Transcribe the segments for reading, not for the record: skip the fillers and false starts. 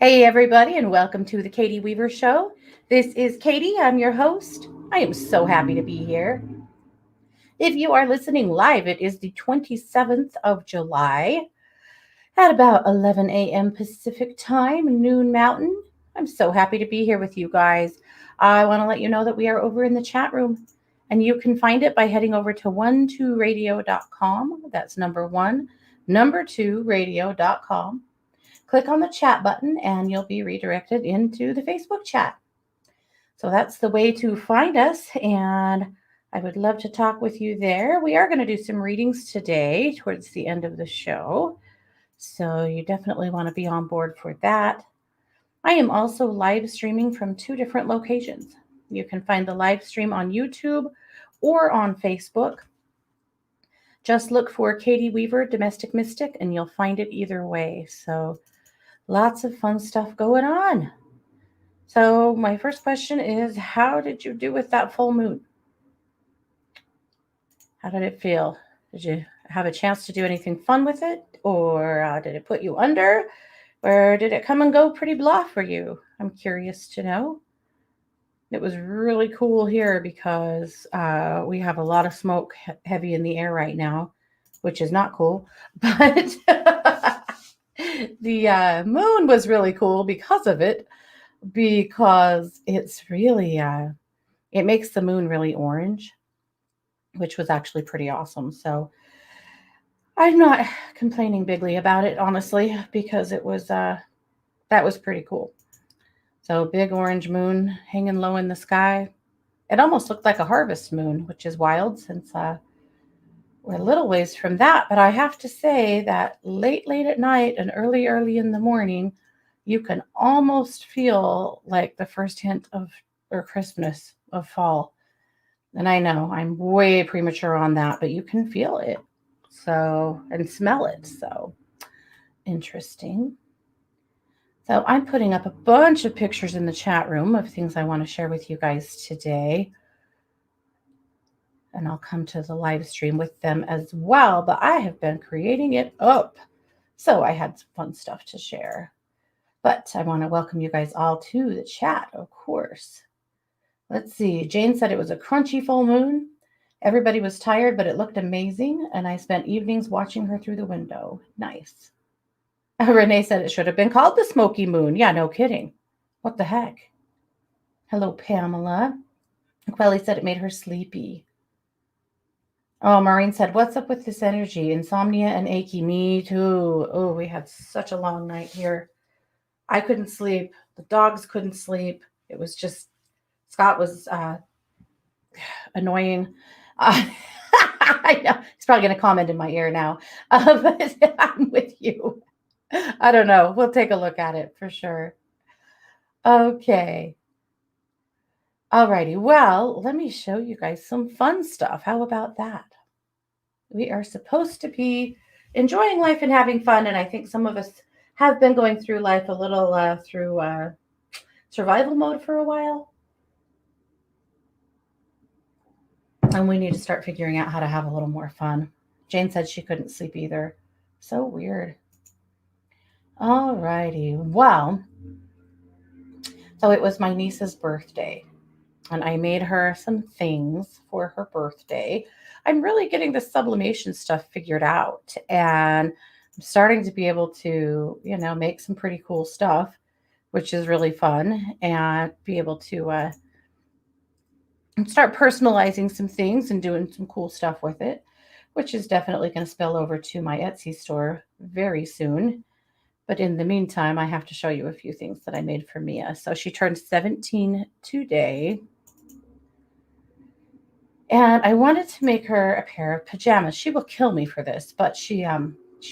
Hey, everybody, and welcome to the Katie Weaver Show. This is Katie. I'm your host. I am so happy to be here. If you are listening live, it is the 27th of July at about 11 a.m. Pacific time, noon Mountain. I'm so happy to be here with you guys. I want to let you know that we are over in the chat room, and you can find it by heading over to 12radio.com. That's number one, number two radio.com. Click on the chat button and you'll be redirected into the Facebook chat. So that's the way to find us. And I would love to talk with you there. We are going to do some readings today towards the end of the show. So you definitely want to be on board for that. I am also live streaming from two different locations. You can find the live stream on YouTube or on Facebook. Just look for Katie Weaver, Domestic Mystic, and you'll find it either way. So lots of fun stuff going on. So my first question is, how did you do with that full moon? How did it feel? Did you have a chance to do anything fun with it? Or did it put you under? Or did it come and go pretty blah for you? I'm curious to know. It was really cool here because we have a lot of smoke heavy in the air right now, which is not cool. But the moon was really cool because of it, because it's really, it makes the moon really orange, which was actually pretty awesome. So I'm not complaining bigly about it, honestly, because it was, that was pretty cool. So big orange moon hanging low in the sky. It almost looked like a harvest moon, which is wild since we're a little ways from that. But I have to say that late at night and early in the morning, you can almost feel like the first hint of or crispness of fall. And I know I'm way premature on that, but you can feel it. So, and smell it. So interesting. So I'm putting up a bunch of pictures in the chat room of things I want to share with you guys today. And I'll come to the live stream with them as well, but I have been creating it up. So I had some fun stuff to share. But I want to welcome you guys all to the chat, of course. Let's see. Jane said it was a crunchy full moon. Everybody was tired, but it looked amazing. And I spent evenings watching her through the window. Nice. Renee said it should have been called the Smoky Moon. Yeah, no kidding. What the heck? Hello, Pamela. Quelly said it made her sleepy. Oh, Maureen said, what's up with this energy? Insomnia and achy. Me too. Oh, we had such a long night here. I couldn't sleep. The dogs couldn't sleep. It was just, Scott was annoying. I know. He's probably going to comment in my ear now. But I'm with you. I don't know. We'll take a look at it for sure. Okay. Alrighty. Well, let me show you guys some fun stuff. How about that? We are supposed to be enjoying life and having fun. And I think some of us have been going through life a little through survival mode for a while. And we need to start figuring out how to have a little more fun. Jane said she couldn't sleep either. So weird. All righty. Well, so it was my niece's birthday, and I made her some things for her birthday. I'm really getting the sublimation stuff figured out, and I'm starting to be able to, make some pretty cool stuff, which is really fun, and be able to start personalizing some things and doing some cool stuff with it, which is definitely going to spill over to my Etsy store very soon. But in the meantime, I have to show you a few things that I made for Mia. So she turned 17 today. And I wanted to make her a pair of pajamas. She will kill me for this, but she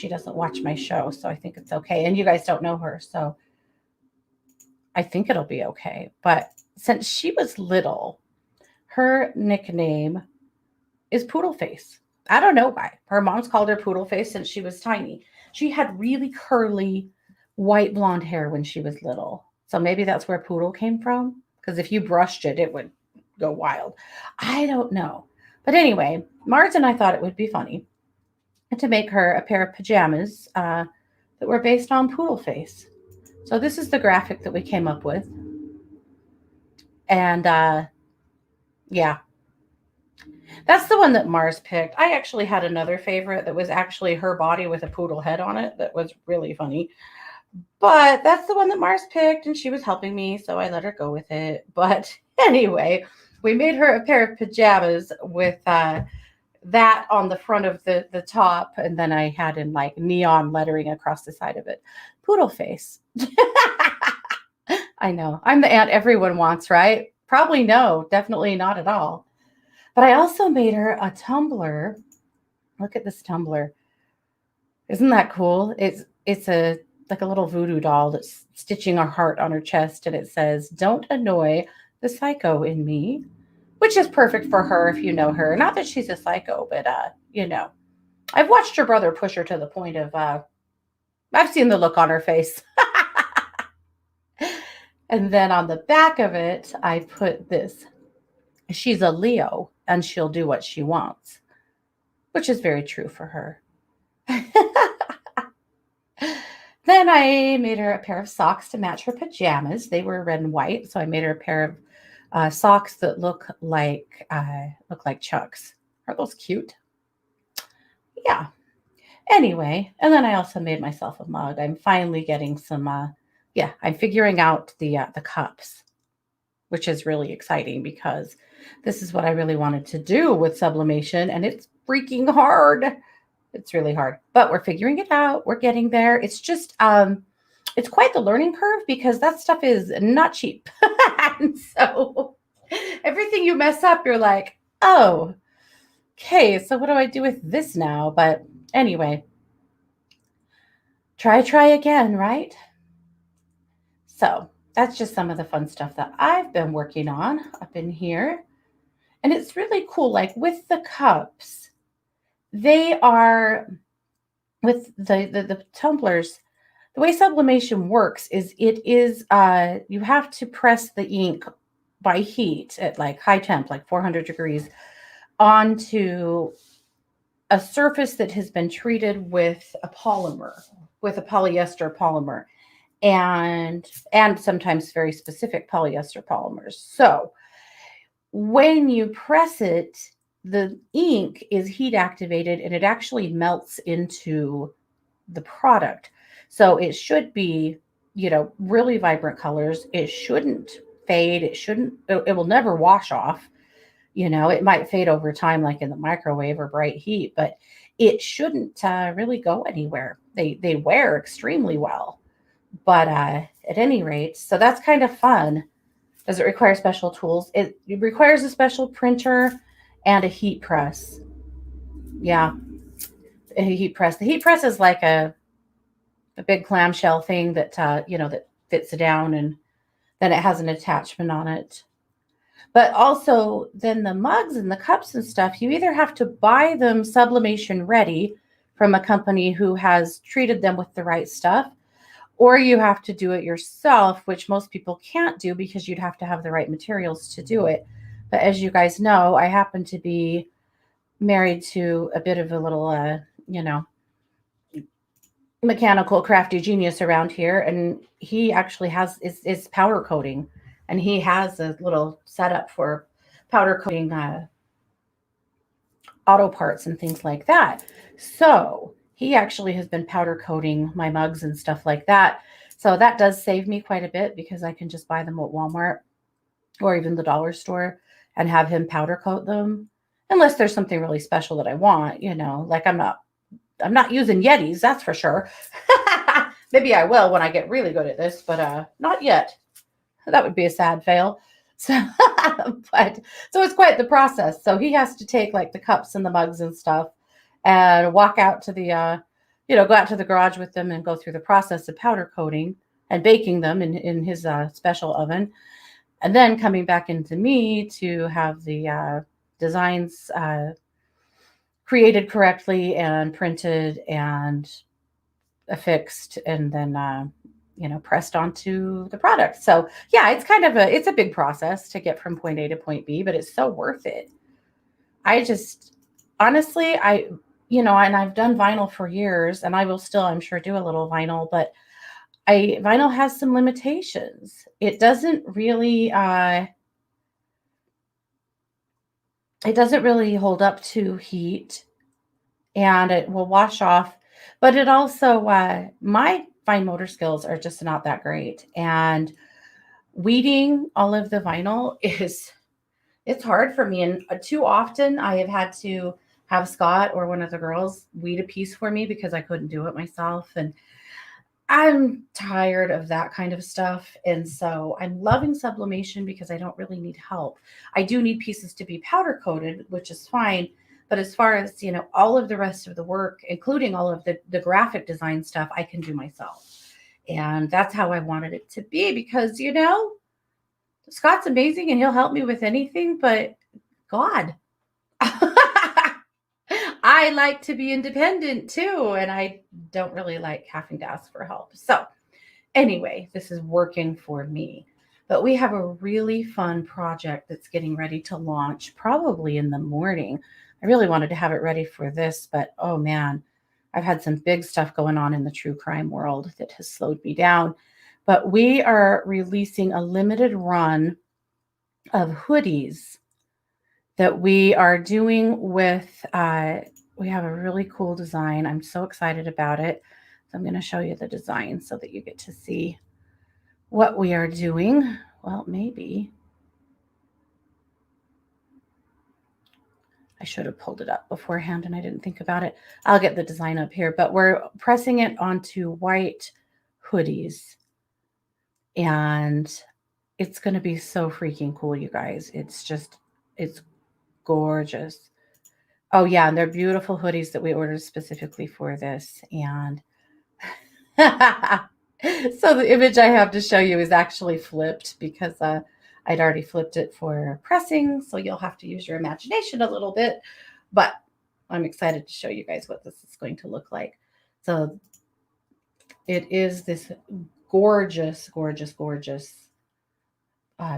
doesn't watch my show, so I think it's okay. And you guys don't know her, so I think it'll be okay. But since she was little, her nickname is Poodle Face. I don't know why. Her mom's called her Poodle Face since she was tiny. She had really curly white blonde hair when she was little. So maybe that's where Poodle came from. Because if you brushed it, it would go wild. I don't know. But anyway, Mars and I thought it would be funny to make her a pair of pajamas that were based on Poodle Face. So this is the graphic that we came up with. And yeah, that's the one that Mars picked. I actually had another favorite that was actually her body with a poodle head on it that was really funny. But that's the one that Mars picked, and she was helping me, so I let her go with it. But anyway, we made her a pair of pajamas with that on the front of the top, and then I had in like neon lettering across the side of it. Poodle face. I know. I'm the aunt everyone wants, right? Probably no, definitely not at all. But I also made her a tumbler. Look at this tumbler. Isn't that cool? It's a like a little voodoo doll that's stitching a heart on her chest, and it says, "Don't annoy the psycho in me," which is perfect for her if you know her. Not that she's a psycho, but I've watched her brother push her to the point of I've seen the look on her face. And then on the back of it, I put this. She's a Leo and she'll do what she wants, which is very true for her. Then I made her a pair of socks to match her pajamas. They were red and white, so I made her a pair of socks that look like Chucks. Are those cute? Yeah. Anyway, and then I also made myself a mug. I'm finally getting some. Yeah, I'm figuring out the cups, which is really exciting because this is what I really wanted to do with sublimation, and it's freaking hard. It's really hard, but we're figuring it out. We're getting there. It's just it's quite the learning curve because that stuff is not cheap. And so everything you mess up, you're like, oh, okay, so what do I do with this now? But anyway, try again, right? So that's just some of the fun stuff that I've been working on up in here. And it's really cool. Like with the cups, they are with the tumblers. The way sublimation works is you have to press the ink by heat at like high temp, like 400 degrees, onto a surface that has been treated with a polymer, with a polyester polymer, and sometimes very specific polyester polymers. So when you press it, the ink is heat activated and it actually melts into the product. So it should be, really vibrant colors. It shouldn't fade. It will never wash off. It might fade over time, like in the microwave or bright heat, but it shouldn't really go anywhere. They wear extremely well. But at any rate, so that's kind of fun. Does it require special tools? It requires a special printer and a heat press. Yeah, a heat press. The heat press is like a big clamshell thing that that fits down, and then it has an attachment on it. But also, then the mugs and the cups and stuff, you either have to buy them sublimation ready from a company who has treated them with the right stuff, or you have to do it yourself, which most people can't do because you'd have to have the right materials to do it. But as you guys know, I happen to be married to a bit of a little, mechanical crafty genius around here, and he actually has is powder coating, and he has a little setup for powder coating auto parts and things like that. So he actually has been powder coating my mugs and stuff like that. So that does save me quite a bit because I can just buy them at Walmart or even the dollar store and have him powder coat them. Unless there's something really special that I want, like I'm not using Yetis, that's for sure. Maybe I will when I get really good at this, but not yet. That would be a sad fail. So, but so it's quite the process. So he has to take like the cups and the mugs and stuff and walk out to the go out to the garage with them and go through the process of powder coating and baking them in his special oven, and then coming back into me to have the designs created correctly and printed and affixed and then pressed onto the product. So yeah, it's a big process to get from point A to point B, but it's so worth it. I just honestly, and I've done vinyl for years, and I will still, I'm sure, do a little vinyl, but vinyl has some limitations. It doesn't really hold up to heat, and it will wash off. But it also, my fine motor skills are just not that great. And weeding all of the vinyl it's hard for me. And too often I have had to have Scott or one of the girls weed a piece for me because I couldn't do it myself. And I'm tired of that kind of stuff. And so I'm loving sublimation because I don't really need help. I do need pieces to be powder coated, which is fine. But as far as, all of the rest of the work, including all of the graphic design stuff, I can do myself. And that's how I wanted it to be because, Scott's amazing and he'll help me with anything, but God, I like to be independent too. And I don't really like having to ask for help. So, anyway, this is working for me. But we have a really fun project that's getting ready to launch probably in the morning. I really wanted to have it ready for this, but oh man, I've had some big stuff going on in the true crime world that has slowed me down. But we are releasing a limited run of hoodies that we are doing with, we have a really cool design. I'm so excited about it. So I'm going to show you the design so that you get to see what we are doing. Well, maybe I should have pulled it up beforehand and I didn't think about it. I'll get the design up here, but we're pressing it onto white hoodies and it's going to be so freaking cool, you guys. It's gorgeous. Oh yeah, and they're beautiful hoodies that we ordered specifically for this. And so the image I have to show you is actually flipped because I'd already flipped it for pressing. So you'll have to use your imagination a little bit. But I'm excited to show you guys what this is going to look like. So it is this gorgeous, gorgeous, gorgeous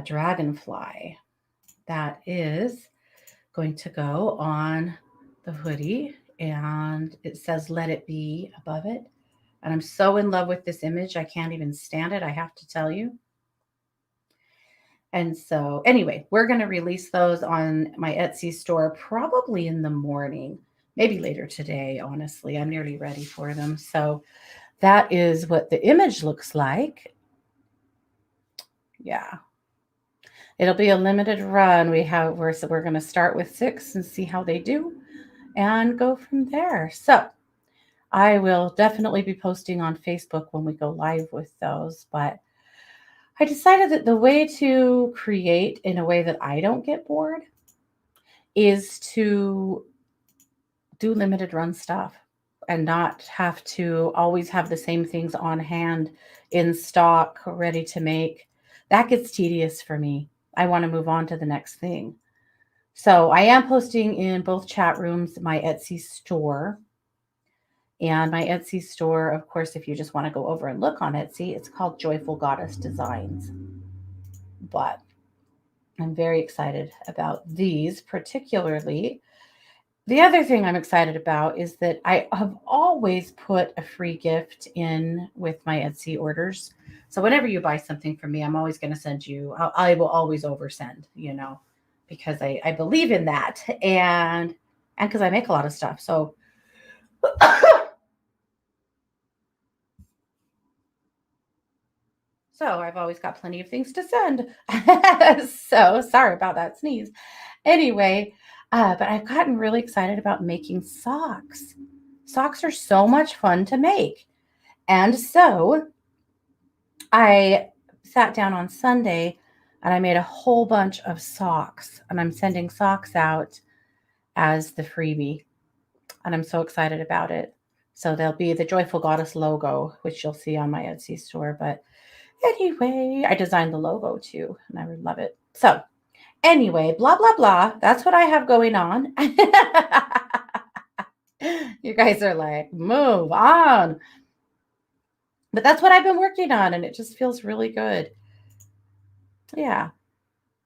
dragonfly that is going to go on the hoodie, and it says "Let It Be" above it. And I'm so in love with this image, I can't even stand it, I have to tell you. And so, anyway, we're going to release those on my Etsy store probably in the morning, maybe later today. Honestly, I'm nearly ready for them. So, that is what the image looks like. Yeah. It'll be a limited run. We're going to start with 6 and see how they do and go from there. So, I will definitely be posting on Facebook when we go live with those, but I decided that the way to create in a way that I don't get bored is to do limited run stuff and not have to always have the same things on hand in stock ready to make. That gets tedious for me. I want to move on to the next thing. So I am posting in both chat rooms my Etsy store. And my Etsy store, of course, if you just want to go over and look on Etsy, it's called Joyful Goddess Designs. But I'm very excited about these particularly. The other thing I'm excited about is that I have always put a free gift in with my Etsy orders. So whenever you buy something from me, I'm always going to send you, I will always oversend, because I believe in that and because I make a lot of stuff. So So I've always got plenty of things to send. So sorry about that sneeze. Anyway, but I've gotten really excited about making socks. Socks are so much fun to make. And so I sat down on Sunday and I made a whole bunch of socks. And I'm sending socks out as the freebie. And I'm so excited about it. So there'll be the Joyful Goddess logo, which you'll see on my Etsy store. But anyway, I designed the logo too, and I love it. So, anyway, blah, blah, blah. That's what I have going on. You guys are like, move on. But that's what I've been working on, and it just feels really good. Yeah,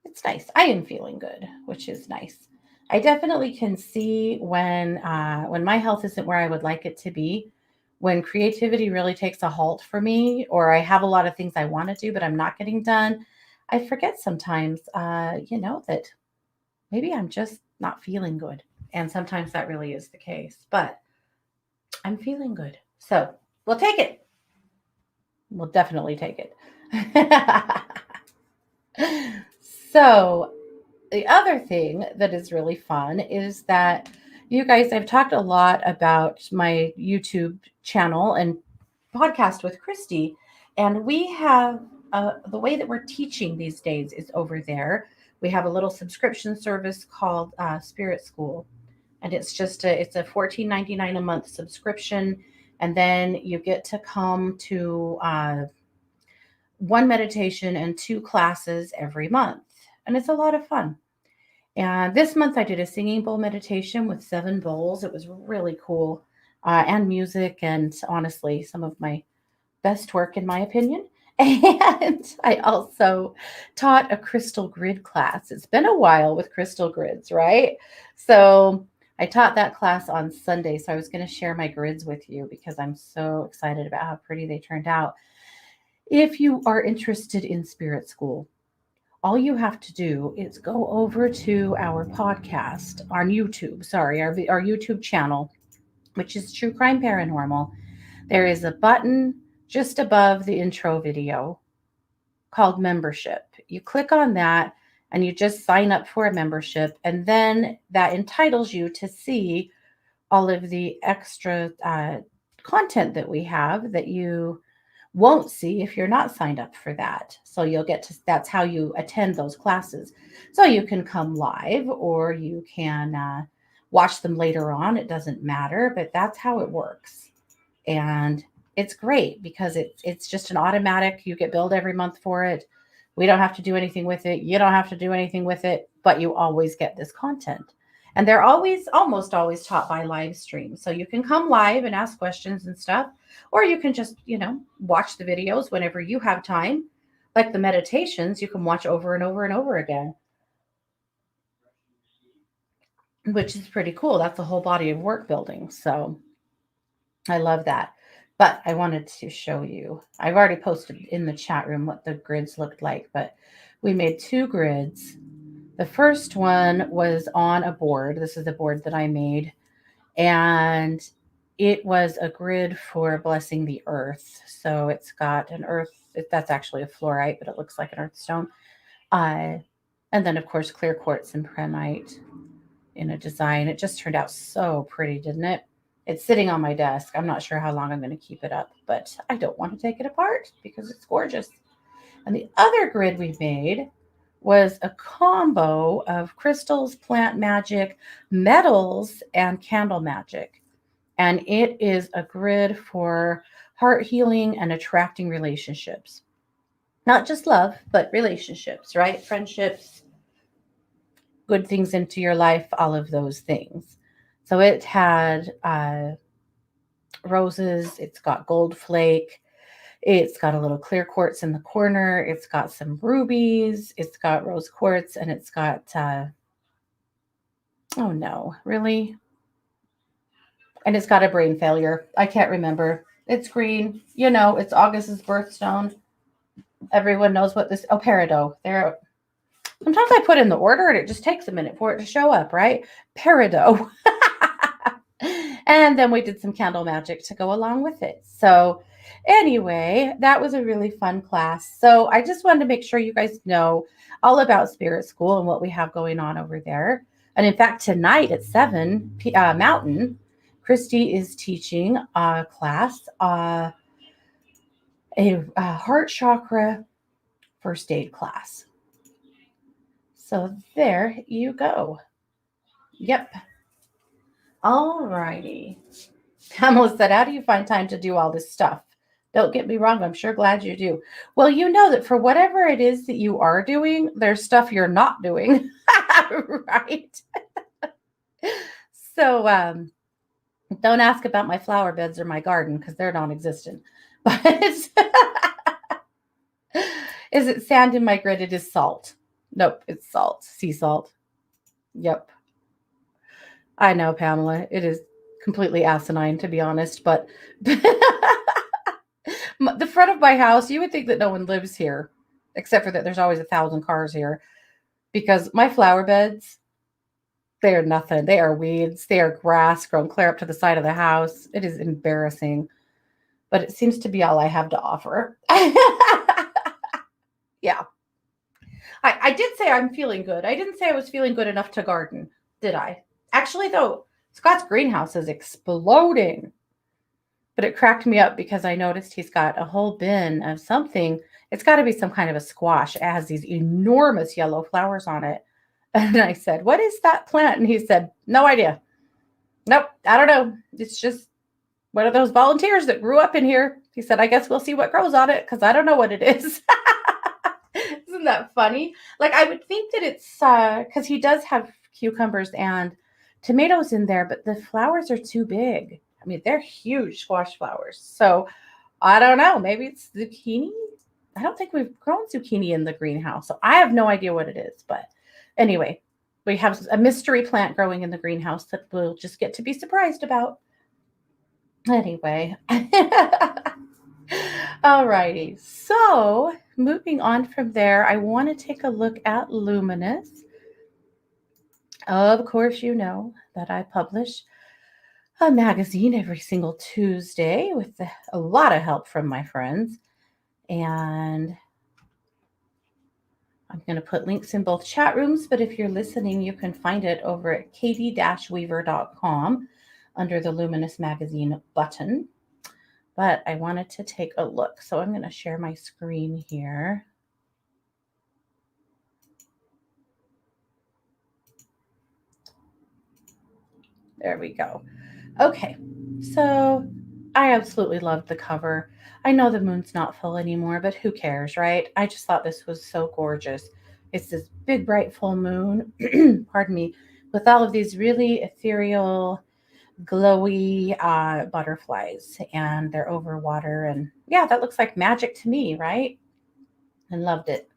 it's nice. I am feeling good, which is nice. I definitely can see when my health isn't where I would like it to be, when creativity really takes a halt for me, or I have a lot of things I want to do, but I'm not getting done, I forget sometimes, that maybe I'm just not feeling good. And sometimes that really is the case, but I'm feeling good. So we'll take it. We'll definitely take it. So the other thing that is really fun is that you guys, I've talked a lot about my YouTube channel and podcast with Christy, and we have the way that we're teaching these days is over there. We have a little subscription service called Spirit School, and it's a 14.99 a month subscription, and then you get to come to one meditation and two classes every month, and it's a lot of fun. And this month I did a singing bowl meditation with 7 bowls. It was really cool, and music, and honestly, some of my best work, in my opinion. And I also taught a crystal grid class. It's been a while with crystal grids, right? So I taught that class on Sunday. So I was going to share my grids with you because I'm so excited about how pretty they turned out. If you are interested in Spirit School, all you have to do is go over to our podcast on YouTube, sorry, our YouTube channel, which is True Crime Paranormal. There is a button just above the intro video called membership. You click on that and you just sign up for a membership, and then that entitles you to see all of the extra content that we have that you won't see if you're not signed up for that. So you'll get to, that's how you attend those classes. So you can come live or you can watch them later on. It doesn't matter, but that's how it works. And it's great because it's just an automatic, you get billed every month for it. We don't have to do anything with it. You don't have to do anything with it, but you always get this content. And they're almost always taught by live stream. So you can come live and ask questions and stuff, or you can just, watch the videos whenever you have time. Like the meditations, you can watch over and over and over again, which is pretty cool. That's a whole body of work building. So I love that. But I wanted to show you. I've already posted in the chat room what the grids looked like, but we made 2 grids. The first one was on a board. This is the board that I made. And it was a grid for blessing the earth. So it's got an earth, that's actually a fluorite, but it looks like an earth stone. And then, of course, clear quartz and prehnite in a design. It just turned out so pretty, didn't it? It's sitting on my desk. I'm not sure how long I'm going to keep it up, but I don't want to take it apart because it's gorgeous. And the other grid we made was a combo of crystals, plant magic, metals, and candle magic. And it is a grid for heart healing and attracting relationships. Not just love, but relationships, right? Friendships, good things into your life, all of those things. So it had roses, it's got gold flake, it's got a little clear quartz in the corner, it's got some rubies, it's got rose quartz, and it's got, oh no, really? And it's got a brain failure. I can't remember. It's green. It's August's birthstone. Everyone knows what this, oh, peridot. There. Sometimes I put in the order and it just takes a minute for it to show up, right? Peridot. And then we did some candle magic to go along with it. So anyway, that was a really fun class. So I just wanted to make sure you guys know all about Spirit School and what we have going on over there. And in fact, tonight at 7 Mountain, Christy is teaching a class, a heart chakra first aid class. So there you go. Yep. All righty. Pamela said, how do you find time to do all this stuff? Don't get me wrong. I'm sure glad you do. Well, you know that for whatever it is that you are doing, there's stuff you're not doing. Right? So don't ask about my flower beds or my garden because they're non-existent. But is it sand in my grid? It is salt. Nope, it's salt. Sea salt. Yep. I know, Pamela. It is. Completely asinine, to be honest. But the front of my house, you would think that no one lives here, except for that there's always 1,000 cars here because my flower beds, they are nothing. They are weeds. They are grass grown clear up to the side of the house. It is embarrassing, but it seems to be all I have to offer. Yeah. I did say I'm feeling good. I didn't say I was feeling good enough to garden, did I? Actually, though, Scott's greenhouse is exploding. But it cracked me up because I noticed he's got a whole bin of something. It's got to be some kind of a squash. It has these enormous yellow flowers on it. And I said, "What is that plant?" And he said, "No idea. Nope, I don't know. It's just one of those volunteers that grew up in here." He said, "I guess we'll see what grows on it because I don't know what it is." Isn't that funny? Like, I would think that it's because he does have cucumbers and tomatoes in there, but the flowers are too big. I mean, they're huge squash flowers. So I don't know. Maybe it's zucchini. I don't think we've grown zucchini in the greenhouse. So I have no idea what it is. But anyway, we have a mystery plant growing in the greenhouse that we'll just get to be surprised about. Anyway. Alrighty. So moving on from there, I want to take a look at Luminous. Of course, you know that I publish a magazine every single Tuesday with a lot of help from my friends. And I'm going to put links in both chat rooms, but if you're listening, you can find it over at katie-weaver.com under the Luminous Magazine button. But I wanted to take a look. So I'm going to share my screen here. There we go. Okay, so I absolutely loved the cover. I know the moon's not full anymore, but who cares, right? I just thought this was so gorgeous. It's this big, bright full moon, pardon me, with all of these really ethereal, glowy butterflies, and they're over water. And yeah, that looks like magic to me, right? And loved it.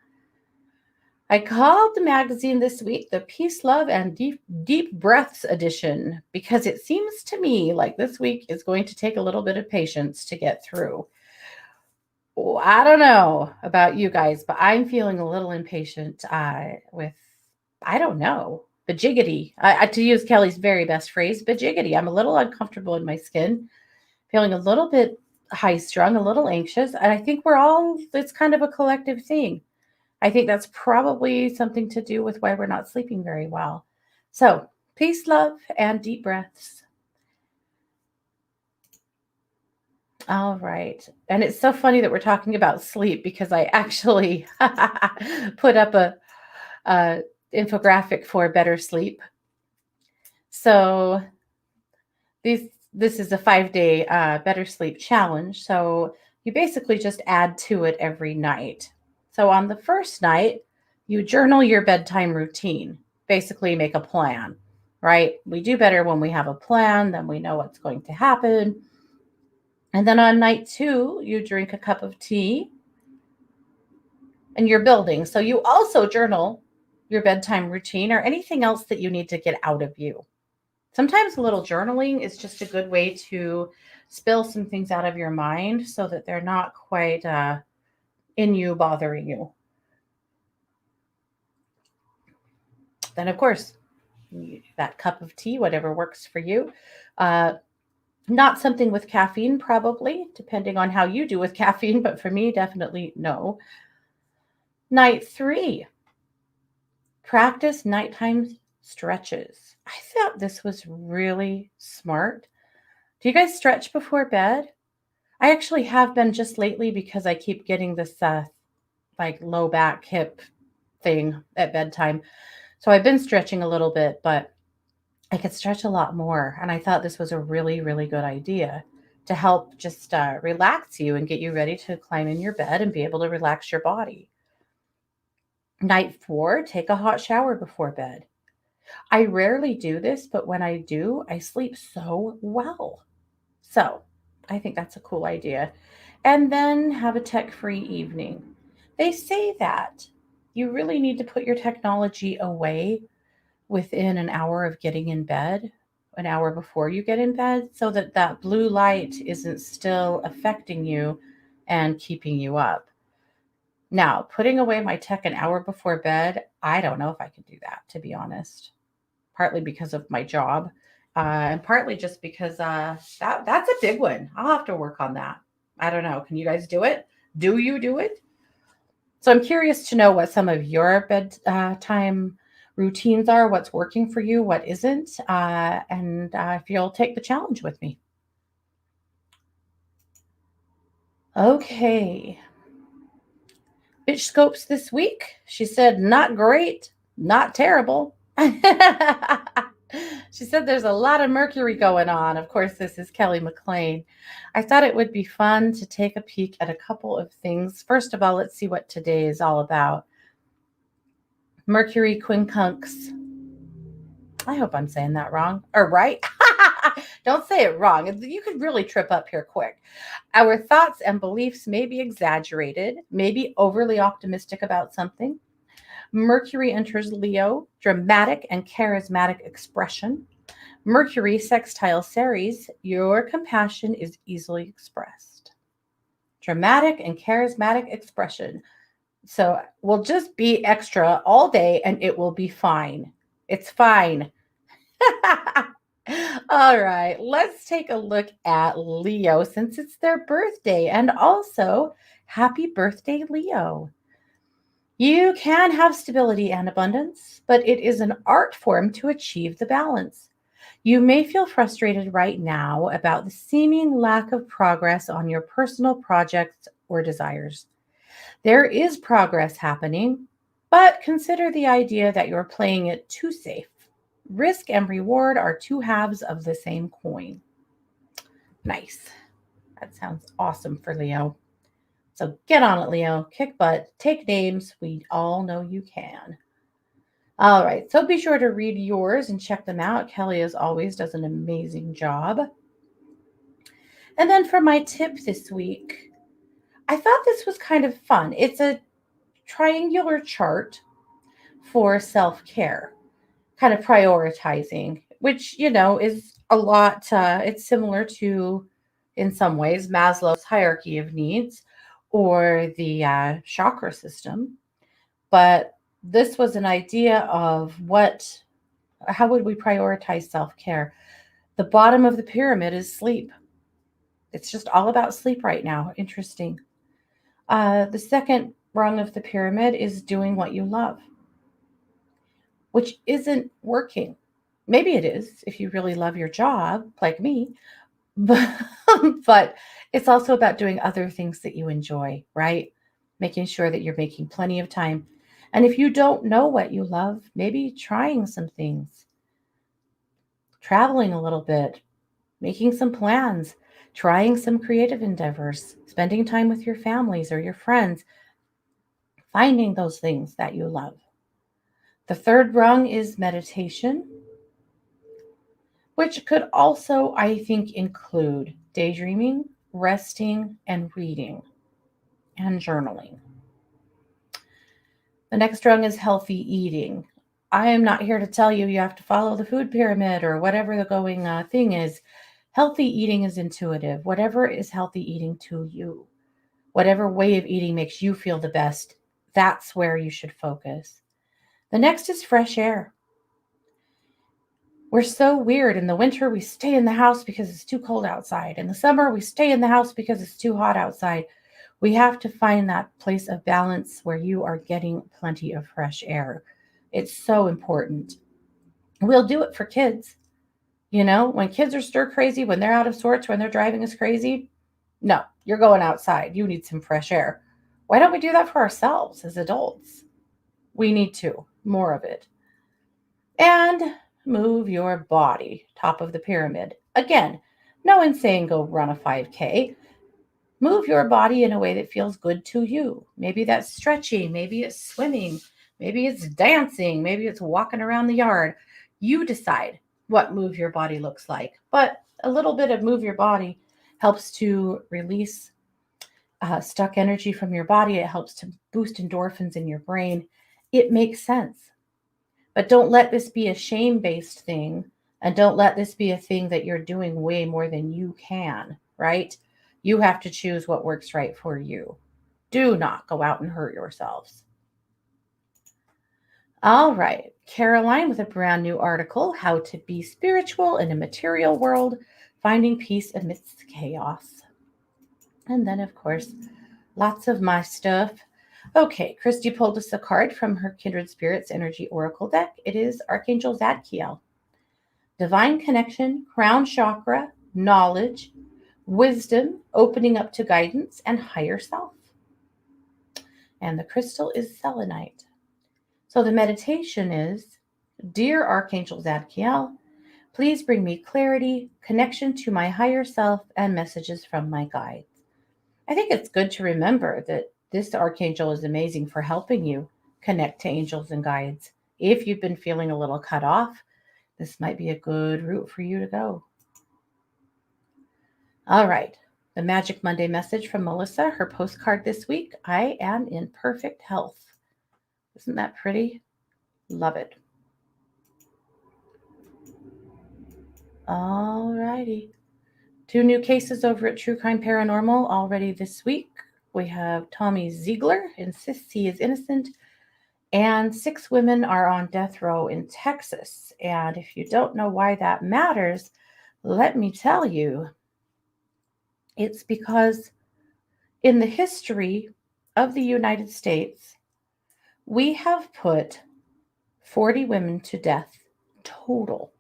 I called the magazine this week the Peace, Love, and Deep Breaths edition because it seems to me like this week is going to take a little bit of patience to get through. Oh, I don't know about you guys, but I'm feeling a little impatient with, I don't know, bajiggity. To use Kelly's very best phrase, bajiggity. I'm a little uncomfortable in my skin, feeling a little bit high strung, a little anxious. And I think it's kind of a collective thing. I think that's probably something to do with why we're not sleeping very well. So, peace, love, and deep breaths. All right. And it's so funny that we're talking about sleep because I actually put up a infographic for better sleep. So, this is a 5-day better sleep challenge. So, you basically just add to it every night. So, on the first night, you journal your bedtime routine, basically make a plan, right? We do better when we have a plan, then we know what's going to happen. And then on night 2, you drink a cup of tea and you're building. So you also journal your bedtime routine or anything else that you need to get out of you. Sometimes a little journaling is just a good way to spill some things out of your mind so that they're not quite in you, bothering you. Then, of course, that cup of tea, whatever works for you. Uh, Not something with caffeine, probably, depending on how you do with caffeine, but for me, definitely no. Night 3, practice nighttime stretches. I thought this was really smart. Do you guys stretch before bed? I actually have been just lately because I keep getting this like low back hip thing at bedtime. So I've been stretching a little bit, but I could stretch a lot more. And I thought this was a really, really good idea to help just relax you and get you ready to climb in your bed and be able to relax your body. Night 4, take a hot shower before bed. I rarely do this, but when I do, I sleep so well. So I think that's a cool idea. And then have a tech free evening. They say that you really need to put your technology away within an hour of getting in bed. an hour before you get in bed so that that blue light isn't still affecting you and keeping you up. Now, putting away my tech an hour before bed, I don't know if I could do that, to be honest. Partly because of my job, and partly just because that's a big one. I'll have to work on that. I don't know. Can you guys do it? Do you do it? So I'm curious to know what some of your bedtime routines are, what's working for you, what isn't, and if you'll take the challenge with me. Okay. Bitch scopes this week. She said, not great, not terrible. She said there's a lot of Mercury going on. Of course, this is Kelly McLean. I thought it would be fun to take a peek at a couple of things. First of all, let's see what today is all about. Mercury quincunx. I hope I'm saying that wrong or right. Don't say it wrong. You could really trip up here quick. Our thoughts and beliefs may be exaggerated, maybe overly optimistic about something. Mercury enters Leo, dramatic and charismatic expression. Mercury sextile Ceres, your compassion is easily expressed. Dramatic and charismatic expression. So we'll just be extra all day and it will be fine. It's fine. All right, let's take a look at Leo since it's their birthday, and also happy birthday, Leo. You can have stability and abundance, but it is an art form to achieve the balance. You may feel frustrated right now about the seeming lack of progress on your personal projects or desires. There is progress happening, but consider the idea that you're playing it too safe. Risk and reward are two halves of the same coin. Nice. That sounds awesome for Leo. So get on it, Leo. Kick butt, take names. We all know you can. All right. So be sure to read yours and check them out. Kelly, as always, does an amazing job. And then for my tip this week, I thought this was kind of fun. It's a triangular chart for self care, kind of prioritizing, which, is a lot, it's similar to, in some ways, Maslow's hierarchy of needs or the chakra system. But this was an idea of how would we prioritize self care? The bottom of the pyramid is sleep. It's just all about sleep right now. Interesting. The second rung of the pyramid is doing what you love, which isn't working. Maybe it is if you really love your job, like me, but, but it's also about doing other things that you enjoy, right? Making sure that you're making plenty of time. And if you don't know what you love, maybe trying some things, traveling a little bit, making some plans, trying some creative endeavors, spending time with your families or your friends, finding those things that you love. The third rung is meditation, which could also, I think, include daydreaming, resting, and reading and journaling. The next rung is healthy eating. I am not here to tell you you have to follow the food pyramid or whatever the going thing is. Healthy eating is intuitive. Whatever is healthy eating to you, whatever way of eating makes you feel the best, that's where you should focus. The next is fresh air. We're so weird. In the winter, we stay in the house because it's too cold outside. In the summer, we stay in the house because it's too hot outside. We have to find that place of balance where you are getting plenty of fresh air. It's so important. We'll do it for kids. When kids are stir crazy, when they're out of sorts, when they're driving us crazy, no, you're going outside. You need some fresh air. Why don't we do that for ourselves as adults? We need to, more of it. And move your body, top of the pyramid. Again, no one's saying go run a 5K. Move your body in a way that feels good to you. Maybe that's stretching, maybe it's swimming, maybe it's dancing, maybe it's walking around the yard. You decide what move your body looks like. But a little bit of move your body helps to release stuck energy from your body. It helps to boost endorphins in your brain. It makes sense. But don't let this be a shame based thing And don't let this be a thing that you're doing way more than you can, right? You have to choose what works right for you. Do not go out and hurt yourselves. All right. Caroline with a brand new article, How to Be Spiritual in a Material World, Finding Peace Amidst Chaos. And then, of course, lots of my stuff. Okay, Christy pulled us a card from her Kindred Spirits Energy Oracle deck. It is Archangel Zadkiel. Divine connection, crown chakra, knowledge, wisdom, opening up to guidance, and higher self. And the crystal is selenite. So the meditation is, Dear Archangel Zadkiel, please bring me clarity, connection to my higher self, and messages from my guides. I think it's good to remember that this archangel is amazing for helping you connect to angels and guides. If you've been feeling a little cut off, this might be a good route for you to go. All right. The Magic Monday message from Melissa, her postcard this week. I am in perfect health. Isn't that pretty? Love it. All righty. 2 new cases over at True Crime Paranormal already this week. We have Tommy Ziegler insists he is innocent, and 6 women are on death row in Texas. And if you don't know why that matters, let me tell you, it's because in the history of the United States, we have put 40 women to death total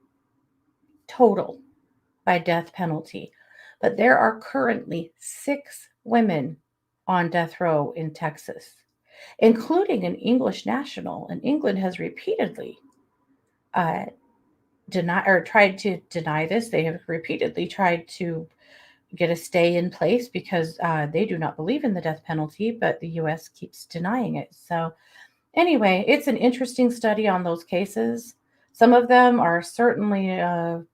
by death penalty. But there are currently 6 women on death row in Texas, including an English national. And England has repeatedly uh, tried to deny this. They have repeatedly tried to get a stay in place because they do not believe in the death penalty, but the U.S. keeps denying it. So anyway, it's an interesting study on those cases. Some of them are certainly, a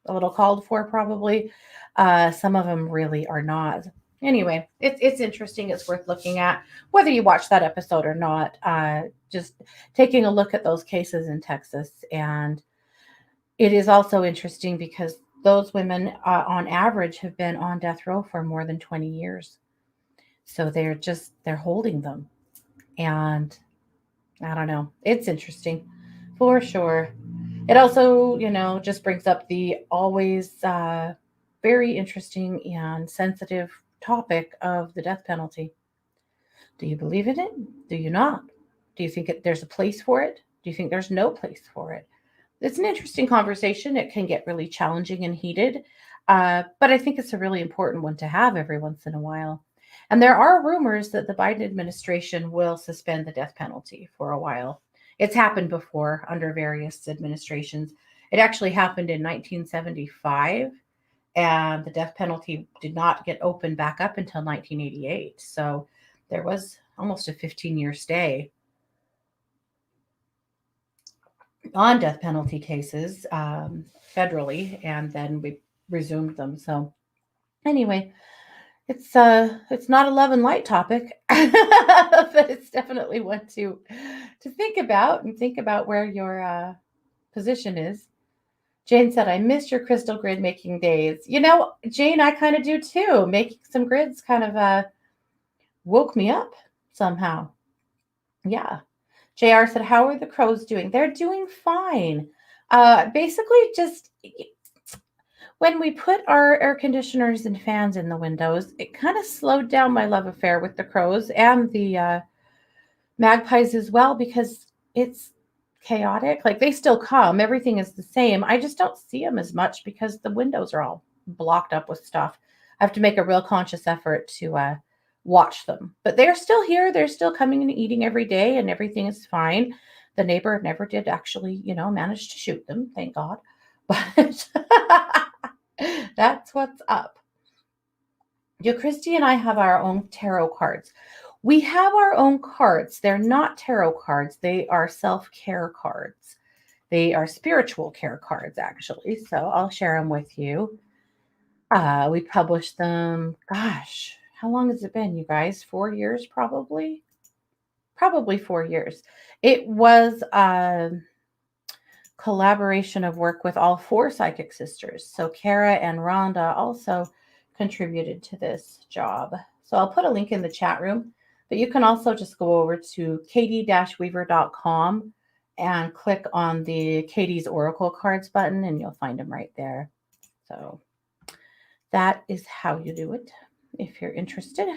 little called for, probably. Some of them really are not. Anyway, it's interesting. It's worth looking at, whether you watch that episode or not. Just taking a look at those cases in Texas. And it is also interesting because those women, on average, have been on death row for more than 20 years. So they're holding them. And I don't know. It's interesting for sure. It also, just brings up the always very interesting and sensitive topic of the death penalty. Do you believe in it? Do you not? Do you think there's a place for it? Do you think there's no place for it? It's an interesting conversation. It can get really challenging and heated, but I think it's a really important one to have every once in a while. And there are rumors that the Biden administration will suspend the death penalty for a while. It's happened before under various administrations. It actually happened in 1975, and the death penalty did not get opened back up until 1988. So there was almost a 15-year stay on death penalty cases federally, and then we resumed them. So anyway, it's not a love and light topic, but it's definitely one to think about, and think about where your position is. Jane said, I missed your crystal grid making days. Jane, I kind of do too. Making some grids kind of woke me up somehow. Yeah. JR said, how are the crows doing? They're doing fine. Basically, just when we put our air conditioners and fans in the windows, it kind of slowed down my love affair with the crows and the magpies as well, because it's chaotic. Like, they still come, everything is the same. I just don't see them as much because the windows are all blocked up with stuff. I have to make a real conscious effort to watch them, but they're still here. They're still coming and eating every day, and everything is fine. The neighbor never did actually, manage to shoot them, thank God. But that's what's up. Christy and I have our own tarot cards. We have our own cards. They're not tarot cards. They are self-care cards. They are spiritual care cards, actually. So I'll share them with you. We published them, gosh, how long has it been, you guys? 4 years, probably? Probably 4 years. It was collaboration of work with all four psychic sisters. So Kara and Rhonda also contributed to this job. So I'll put a link in the chat room, but you can also just go over to katie-weaver.com and click on the Katie's Oracle cards button and you'll find them right there. So that is how you do it if you're interested.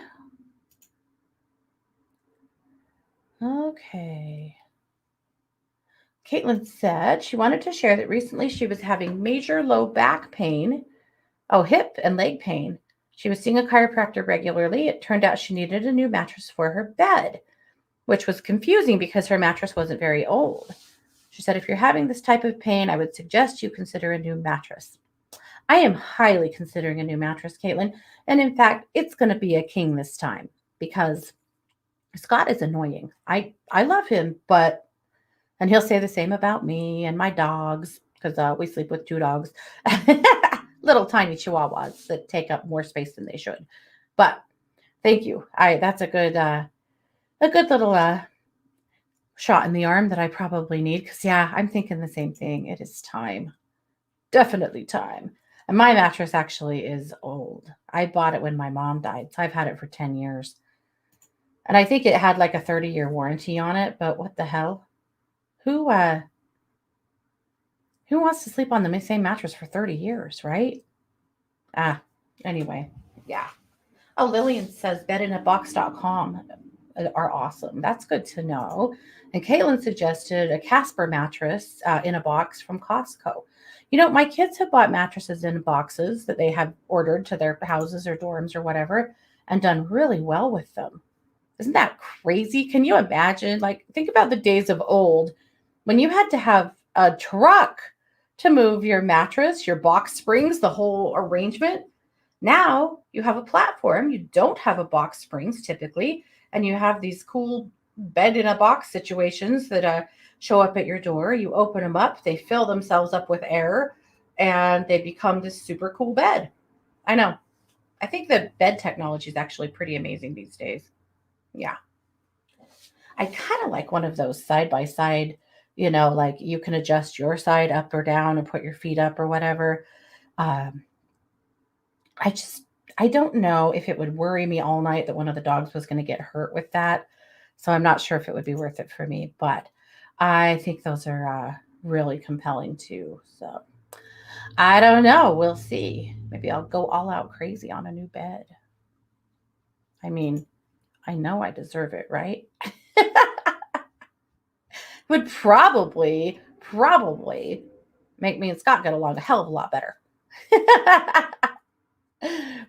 Okay. Caitlin said she wanted to share that recently she was having major low back pain, hip and leg pain. She was seeing a chiropractor regularly. It turned out she needed a new mattress for her bed, which was confusing because her mattress wasn't very old. She said, if you're having this type of pain, I would suggest you consider a new mattress. I am highly considering a new mattress, Caitlin. And in fact, it's going to be a king this time because Scott is annoying. I love him, and he'll say the same about me and my dogs because we sleep with two dogs, little tiny chihuahuas that take up more space than they should. But thank you. That's a good little shot in the arm that I probably need because I'm thinking the same thing. It is time, definitely time. And my mattress actually is old. I bought it when my mom died, so I've had it for 10 years. And I think it had like a 30-year warranty on it, but what the hell? Who wants to sleep on the same mattress for 30 years, right? Anyway, yeah. Oh, Lillian says bedinabox.com are awesome. That's good to know. And Caitlin suggested a Casper mattress in a box from Costco. My kids have bought mattresses in boxes that they have ordered to their houses or dorms or whatever and done really well with them. Isn't that crazy? Can you imagine? Like, think about the days of old when you had to have a truck to move your mattress, your box springs, the whole arrangement. Now you have a platform. You don't have a box springs typically, and you have these cool bed in a box situations that show up at your door. You open them up, they fill themselves up with air, and they become this super cool bed. I know. I think the bed technology is actually pretty amazing these days. Yeah. I kind of like one of those side by side, like you can adjust your side up or down and put your feet up or whatever. Um, I don't know if it would worry me all night that one of the dogs was going to get hurt with that. So I'm not sure if it would be worth it for me, but I think those are really compelling too. So I don't know. We'll see. Maybe I'll go all out crazy on a new bed. I mean, I know I deserve it, right? Would probably make me and Scott get along a hell of a lot better.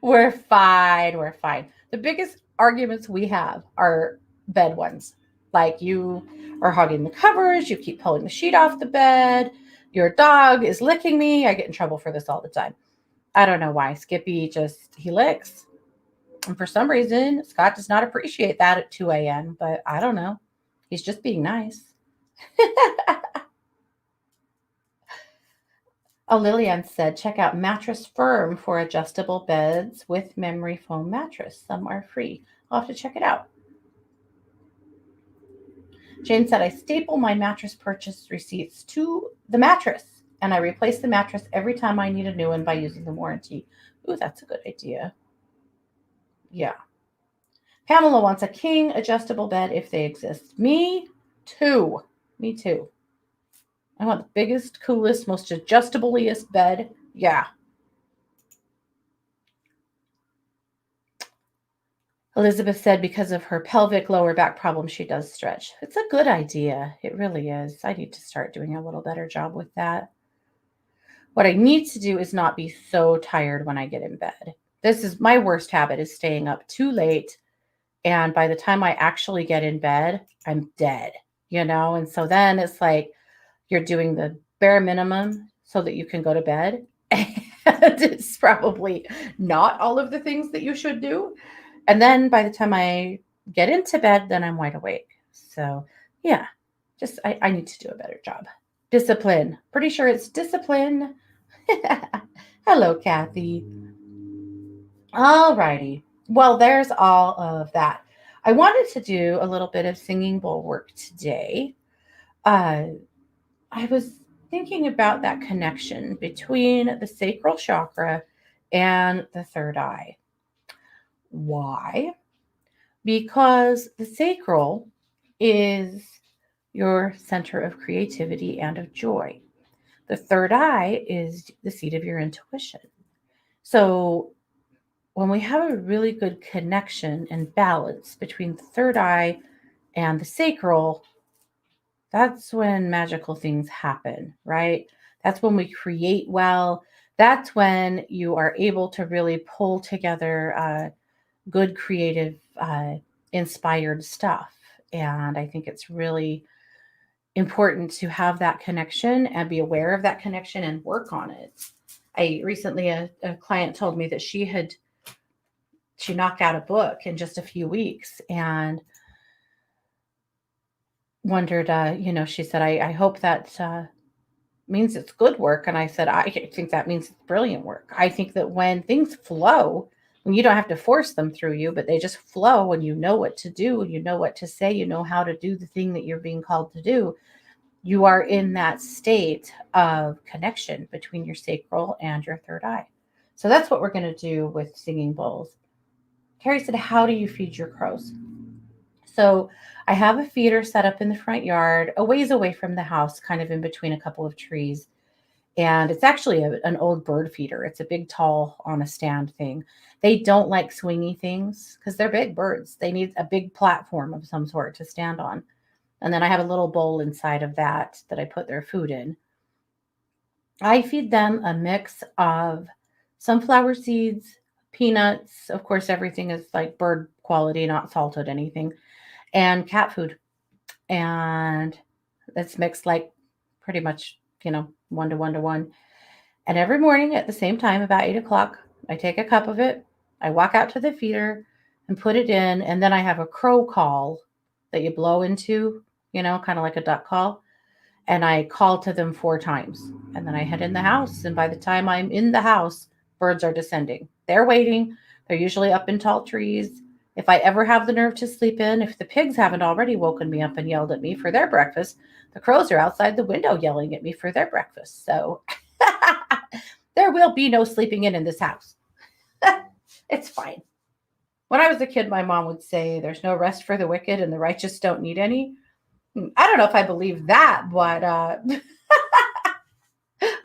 We're fine. We're fine. The biggest arguments we have are bed ones. Like you are hugging the covers, you keep pulling the sheet off the bed, your dog is licking me. I get in trouble for this all the time. I don't know why. Skippy he licks. And for some reason, Scott does not appreciate that at 2 a.m., but I don't know. He's just being nice. Oh, Lillian said, check out Mattress Firm for adjustable beds with memory foam mattress. Some are free. I'll have to check it out. Jane said, I staple my mattress purchase receipts to the mattress, and I replace the mattress every time I need a new one by using the warranty. Ooh, that's a good idea. Yeah. Pamela wants a king adjustable bed if they exist. Me too. I want the biggest, coolest, most adjustablest bed. Yeah. Elizabeth said because of her pelvic lower back problem, she does stretch. It's a good idea. It really is. I need to start doing a little better job with that. What I need to do is not be so tired when I get in bed. This is my worst habit, is staying up too late. And by the time I actually get in bed, I'm dead, And so then it's like you're doing the bare minimum so that you can go to bed. And it's probably not all of the things that you should do. And then by the time I get into bed, then I'm wide awake. So yeah, I need to do a better job. Discipline. Pretty sure it's discipline. Hello, Kathy. All righty. Well, there's all of that. I wanted to do a little bit of singing bowl work today. I was thinking about that connection between the sacral chakra and the third eye. Why? Because the sacral is your center of creativity and of joy. The third eye is the seat of your intuition. So, when we have a really good connection and balance between the third eye and the sacral, that's when magical things happen, right? That's when we create well. That's when you are able to really pull together good, creative, inspired stuff. And I think it's really important to have that connection and be aware of that connection and work on it. I recently, a client told me that she knocked out a book in just a few weeks and wondered, she said, I hope that means it's good work. And I said, I think that means it's brilliant work. I think that when things flow, when you don't have to force them through you, but they just flow and you know what to do, you know what to say, you know how to do the thing that you're being called to do, you are in that state of connection between your sacral and your third eye. So that's what we're going to do with singing bowls. Carrie said, how do you feed your crows? So I have a feeder set up in the front yard, a ways away from the house, kind of in between a couple of trees. And it's actually an old bird feeder. It's a big, tall, on a stand thing. They don't like swingy things because they're big birds. They need a big platform of some sort to stand on. And then I have a little bowl inside of that I put their food in. I feed them a mix of sunflower seeds, peanuts. Of course, everything is like bird quality, not salted anything, and cat food. And it's mixed like pretty much, 1 to 1 to 1. And every morning at the same time, about 8 o'clock, I take a cup of it. I walk out to the feeder and put it in. And then I have a crow call that you blow into, kind of like a duck call. And I call to them 4 times. And then I head in the house. And by the time I'm in the house, birds are descending. They're waiting. They're usually up in tall trees. If I ever have the nerve to sleep in, if the pigs haven't already woken me up and yelled at me for their breakfast, the crows are outside the window yelling at me for their breakfast. So there will be no sleeping in this house. It's fine. When I was a kid, my mom would say, there's no rest for the wicked and the righteous don't need any. I don't know if I believe that, but I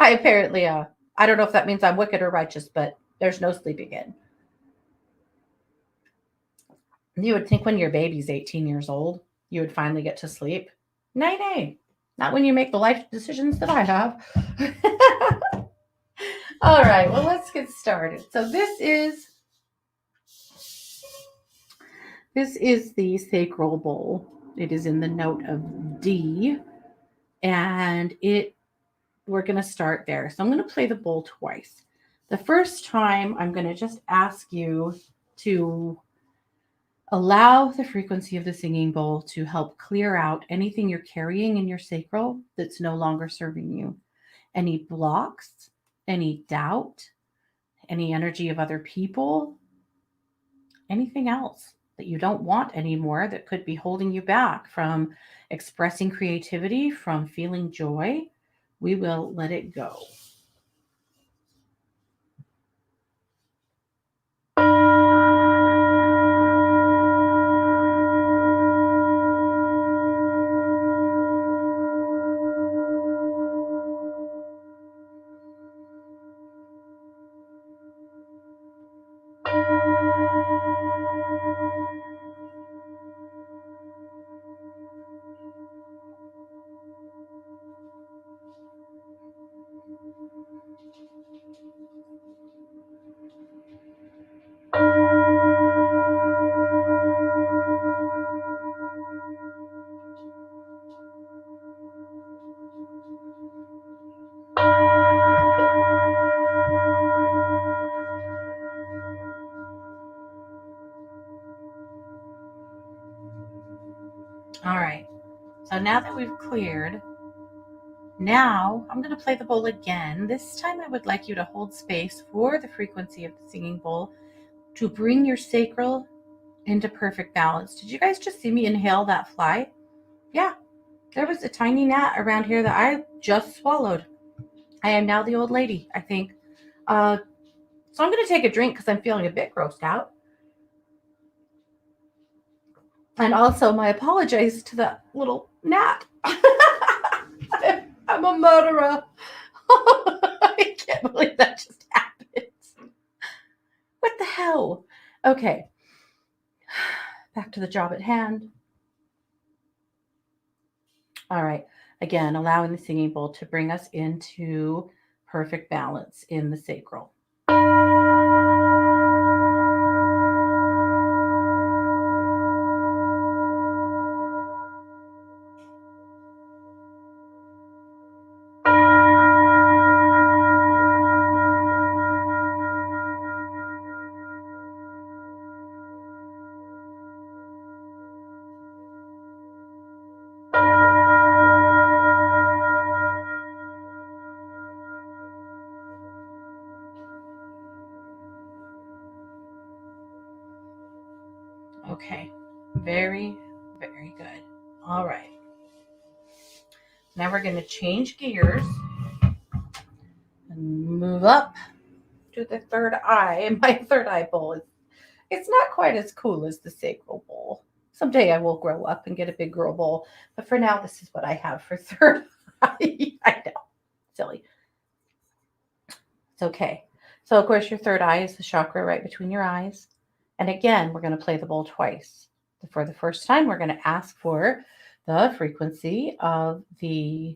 apparently, I don't know if that means I'm wicked or righteous, but there's no sleeping in. You would think when your baby's 18 years old, you would finally get to sleep. Nay, nay. Not when you make the life decisions that I have. All right, well, let's get started. So this is the sacral bowl. It is in the note of D, and we're going to start there. So I'm going to play the bowl twice. The first time, I'm going to just ask you to allow the frequency of the singing bowl to help clear out anything you're carrying in your sacral that's no longer serving you. Any blocks, any doubt, any energy of other people, anything else that you don't want anymore that could be holding you back from expressing creativity, from feeling joy. We will let it go. All right. So now that we've cleared, now I'm going to play the bowl again. This time I would like you to hold space for the frequency of the singing bowl to bring your sacral into perfect balance. Did you guys just see me inhale that fly? Yeah. There was a tiny gnat around here that I just swallowed. I am now the old lady, I think. So I'm going to take a drink because I'm feeling a bit grossed out. And also, my apologies to that little gnat. I'm a murderer. I can't believe that just happened. What the hell? Okay, back to the job at hand. All right. Again, allowing the singing bowl to bring us into perfect balance in the sacral. Okay. Very, very good. All right. Now we're going to change gears and move up to the third eye. And my third eye bowl is it's not quite as cool as the sacral bowl. Someday I will grow up and get a big girl bowl, but for now, this is what I have for third eye. I know, silly. It's okay. So, of course, your third eye is the chakra right between your eyes. And again, we're going to play the bowl twice. For the first time, we're going to ask for the frequency of the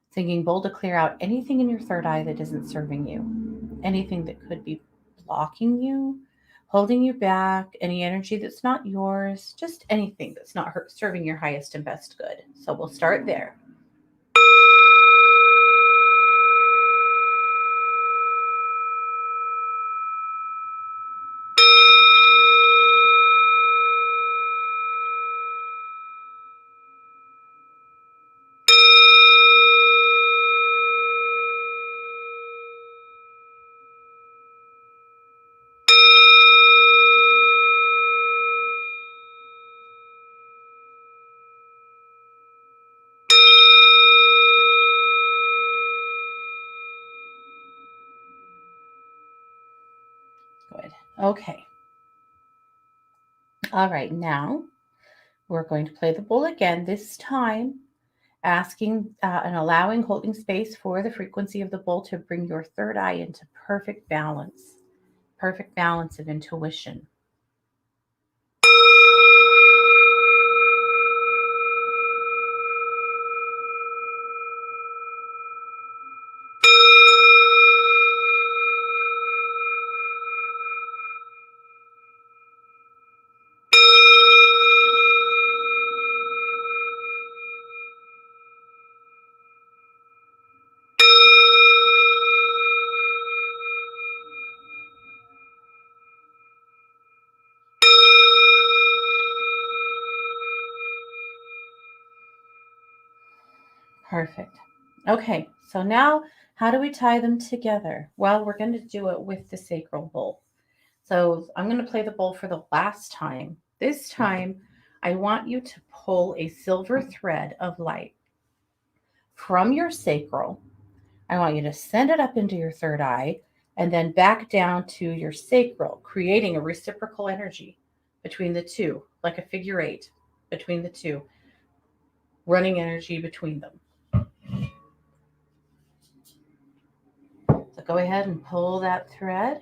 singing bowl to clear out anything in your third eye that isn't serving you, anything that could be blocking you, holding you back, any energy that's not yours, just anything that's not serving your highest and best good. So we'll start there. Good. Okay. All right. Now we're going to play the bowl again, this time asking and allowing holding space for the frequency of the bowl to bring your third eye into perfect balance of intuition. Perfect. Okay, so now how do we tie them together? Well, we're going to do it with the sacral bowl. So I'm going to play the bowl for the last time. This time, I want you to pull a silver thread of light from your sacral. I want you to send it up into your third eye and then back down to your sacral, creating a reciprocal energy between the two, like a figure eight between the two, running energy between them. So go ahead and pull that thread.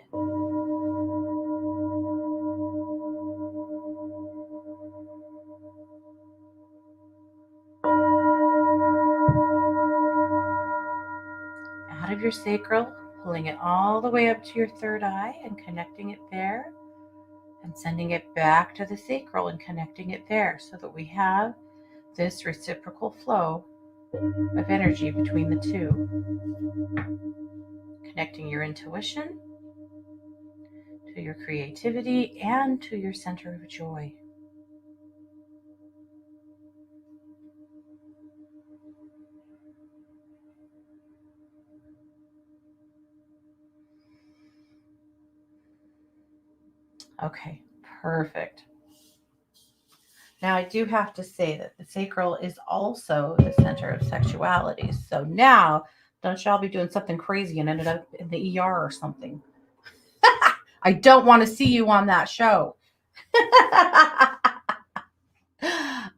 Out of your sacral, pulling it all the way up to your third eye and connecting it there, and sending it back to the sacral and connecting it there so that we have this reciprocal flow of energy between the two, connecting your intuition to your creativity and to your center of joy. Okay, perfect. Now, I do have to say that the sacral is also the center of sexuality. So now, don't y'all be doing something crazy and ended up in the ER or something. I don't want to see you on that show.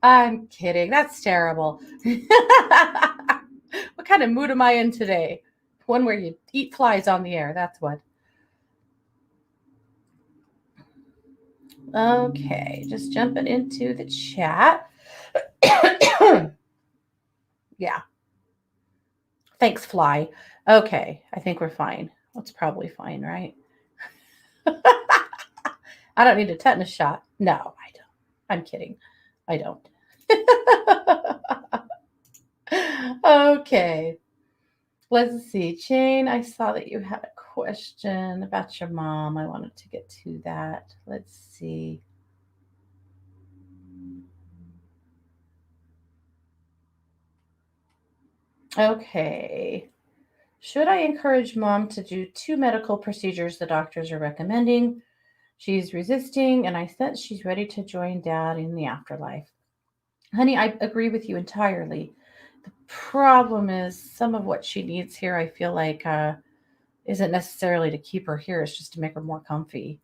I'm kidding. That's terrible. What kind of mood am I in today? One where you eat flies on the air. That's what. Okay, just jumping into the chat. Yeah. Thanks, Fly. Okay, I think we're fine. That's probably fine, right? I don't need a tetanus shot. No, I don't. I'm kidding. I don't. Okay, let's see. Jane, I saw that you had a question about your mom. I wanted to get to that. Let's see. Okay. Should I encourage mom to do two medical procedures the doctors are recommending? She's resisting, and I sense she's ready to join dad in the afterlife. Honey, I agree with you entirely. The problem is some of what she needs here, I feel like, isn't necessarily to keep her here, it's just to make her more comfy.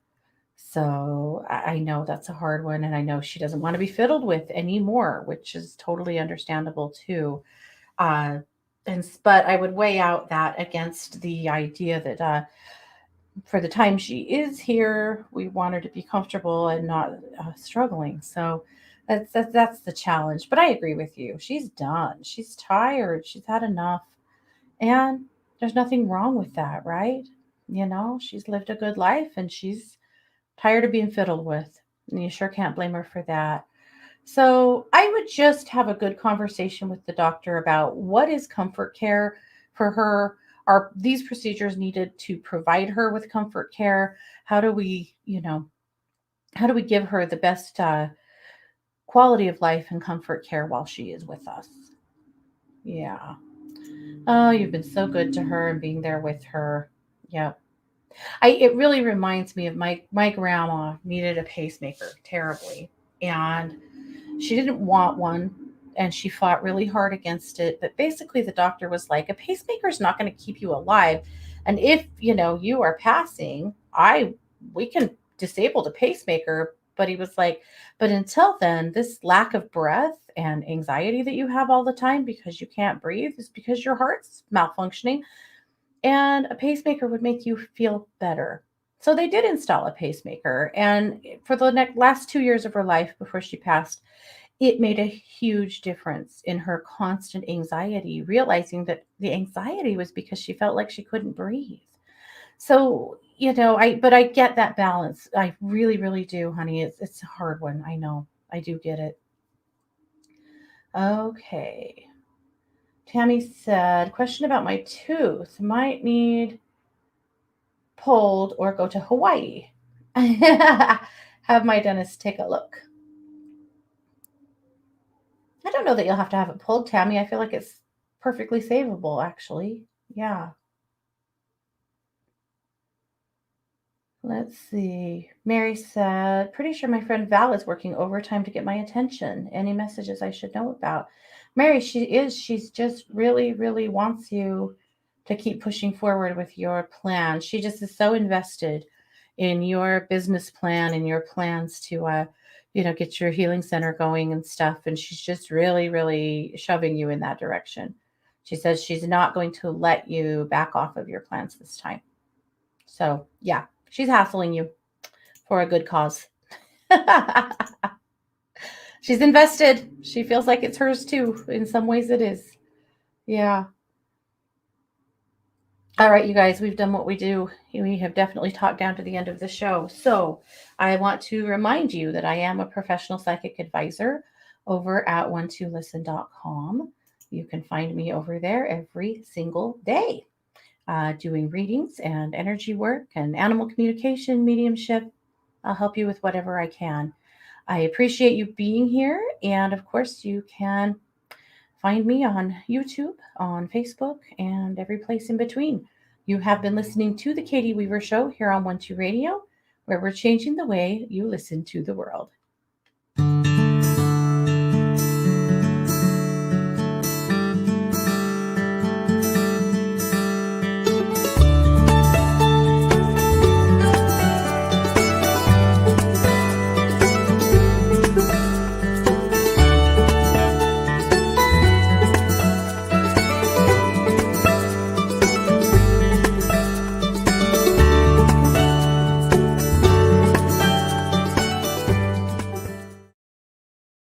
So I know that's a hard one, and I know she doesn't want to be fiddled with anymore, which is totally understandable too. Uh, but I would weigh out that against the idea that for the time she is here, we want her to be comfortable and not struggling. So that's the challenge. But I agree with you. She's done. She's tired. She's had enough, and there's nothing wrong with that, right? You know, she's lived a good life, and she's tired of being fiddled with. And you sure can't blame her for that. So I would just have a good conversation with the doctor about what is comfort care for her. Are these procedures needed to provide her with comfort care? How do we, how do we give her the best quality of life and comfort care while she is with us? Yeah. Oh, you've been so good to her and being there with her. Yep. It really reminds me of my grandma needed a pacemaker terribly, and she didn't want one, and she fought really hard against it. But basically, the doctor was like, a pacemaker is not going to keep you alive. And if, you are passing, we can disable the pacemaker. But he was like, but until then, this lack of breath and anxiety that you have all the time because you can't breathe is because your heart's malfunctioning, and a pacemaker would make you feel better. So they did install a pacemaker. And for the last 2 years of her life before she passed, it made a huge difference in her constant anxiety, realizing that the anxiety was because she felt like she couldn't breathe. So, but I get that balance. I really, really do, honey. It's a hard one. I know. I do get it. Okay. Tammy said, question about my tooth. Might need pulled or go to Hawaii. Have my dentist take a look. I don't know that you'll have to have it pulled, Tammy. I feel like it's perfectly savable, actually. Yeah. Let's see. Mary said, pretty sure my friend Val is working overtime to get my attention. Any messages I should know about? Mary, she is. She's just really, really wants you to keep pushing forward with your plan. She just is so invested in your business plan and your plans to, get your healing center going and stuff. And she's just really, really shoving you in that direction. She says she's not going to let you back off of your plans this time. So, yeah, she's hassling you for a good cause. She's invested. She feels like it's hers too. In some ways, it is. Yeah. All right, you guys, we've done what we do. We have definitely talked down to the end of the show. So, I want to remind you that I am a professional psychic advisor over at one2listen.com. You can find me over there every single day, doing readings and energy work and animal communication, mediumship. I'll help you with whatever I can. I appreciate you being here. And of course, you can find me on YouTube, on Facebook, and every place in between. You have been listening to The Katie Weaver Show here on 1 2 Radio, where we're changing the way you listen to the world.